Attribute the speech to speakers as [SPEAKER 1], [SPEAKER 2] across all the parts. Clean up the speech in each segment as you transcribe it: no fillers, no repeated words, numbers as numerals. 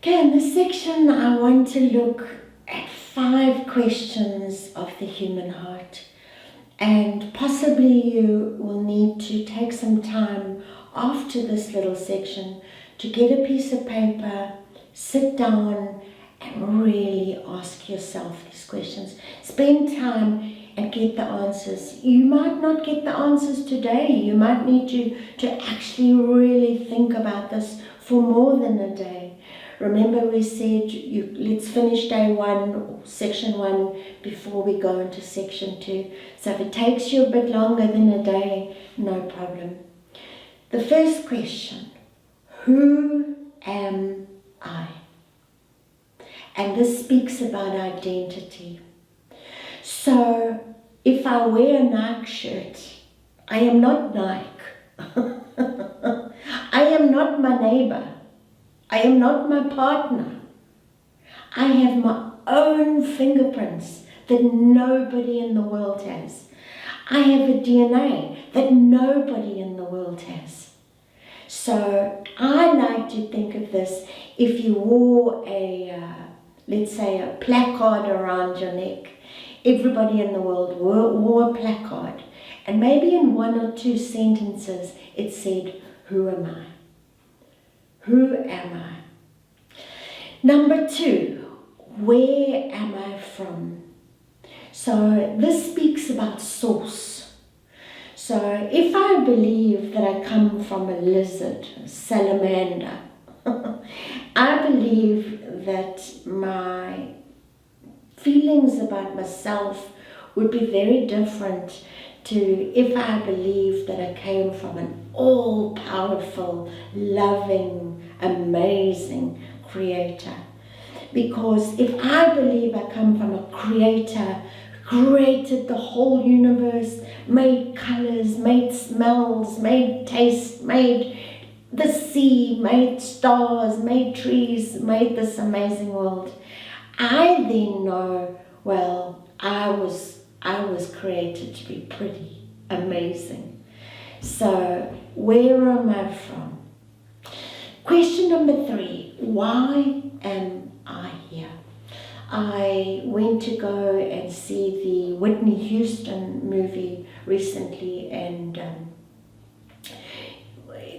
[SPEAKER 1] Okay, in this section I want to look at 5 questions of the human heart, and possibly you will need to take some time after this little section to get a piece of paper, sit down and really ask yourself these questions. Spend time and get the answers. You might not get the answers today. You might need to actually really think about this for more than a day. Remember we said let's finish day 1, or section 1, before we go into section 2. So if it takes you a bit longer than a day, no problem. The first question, who am I? And this speaks about identity. So if I wear a Nike shirt, I am not Nike. I am not my neighbor. I am not my partner. I have my own fingerprints that nobody in the world has. I have a DNA that nobody in the world has. So I like to think of this, if you wore let's say a placard around your neck, everybody in the world wore a placard, and maybe in 1 or 2 sentences it said, who am I? Who am I? Number 2, where am I from? So this speaks about source. So if I believe that I come from a lizard, a salamander, I believe that my feelings about myself would be very different to if I believed that I came from an all-powerful, loving, amazing creator. Because if I believe I come from a creator who created the whole universe, made colors, made smells, made taste, made the sea, made stars, made trees, made this amazing world, I then know, well, I was created to be pretty amazing. So where am I from? Question number 3, why am I here? I went to go and see the Whitney Houston movie recently, and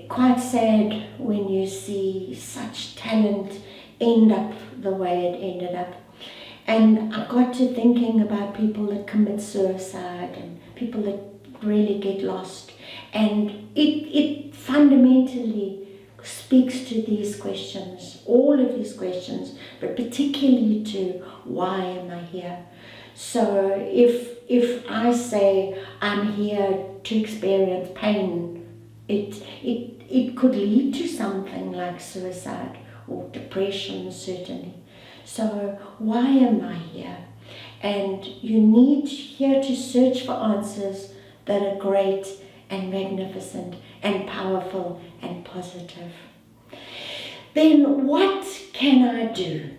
[SPEAKER 1] quite sad when you see such talent end up the way it ended up. And I got to thinking about people that commit suicide and people that really get lost. And it fundamentally speaks to these questions, all of these questions, but particularly to why am I here? So if I say I'm here to experience pain, it could lead to something like suicide or depression, certainly. So why am I here? And you need here to search for answers that are great and magnificent and powerful and positive. Then what can I do?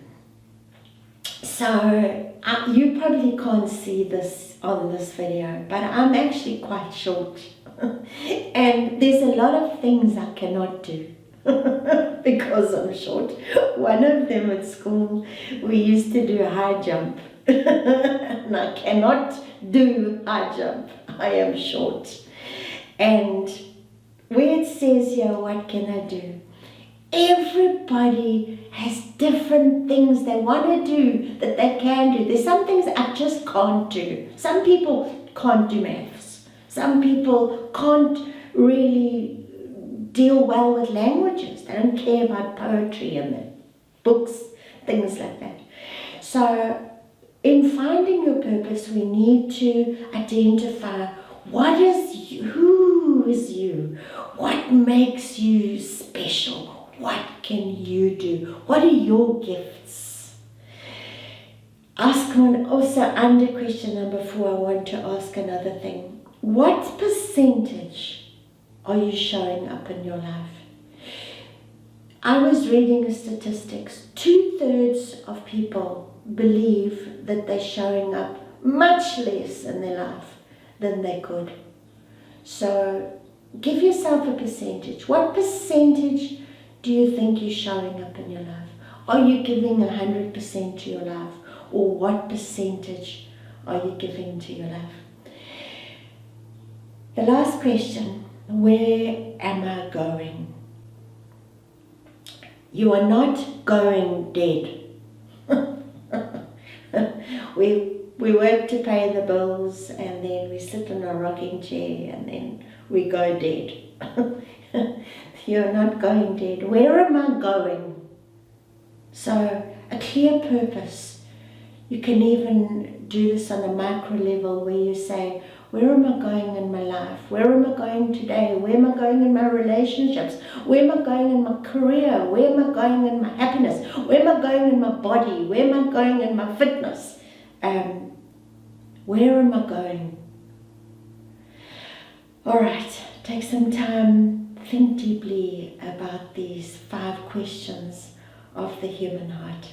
[SPEAKER 1] So you probably can't see this on this video, but I'm actually quite short. And there's a lot of things I cannot do. Because I'm short. One of them at school, we used to do a high jump. And I cannot do high jump. I am short. And where it says here, what can I do? Everybody has different things they want to do that they can do. There's some things I just can't do. Some people can't do maths. Some people can't really deal well with languages. They don't care about poetry and the books, things like that. So in finding your purpose, we need to identify what is you, who is you, what makes you special, what can you do, what are your gifts. Ask one, also under question number 4, I want to ask another thing. What percentage are you showing up in your life? I was reading a statistics. 2/3 of people believe that they're showing up much less in their life than they could. So give yourself a percentage. What percentage do you think you're showing up in your life? Are you giving 100% to your life? Or what percentage are you giving to your life? The last question, where am I going? You are not going dead. We work to pay the bills, and then we sit in a rocking chair, and then we go dead. You're not going dead. Where am I going? So a clear purpose. You can even do this on a micro level where you say, where am I going in my life? Where am I going today? Where am I going in my relationships? Where am I going in my career? Where am I going in my happiness? Where am I going in my body? Where am I going in my fitness? Where am I going? All right, take some time, think deeply about these 5 questions of the human heart.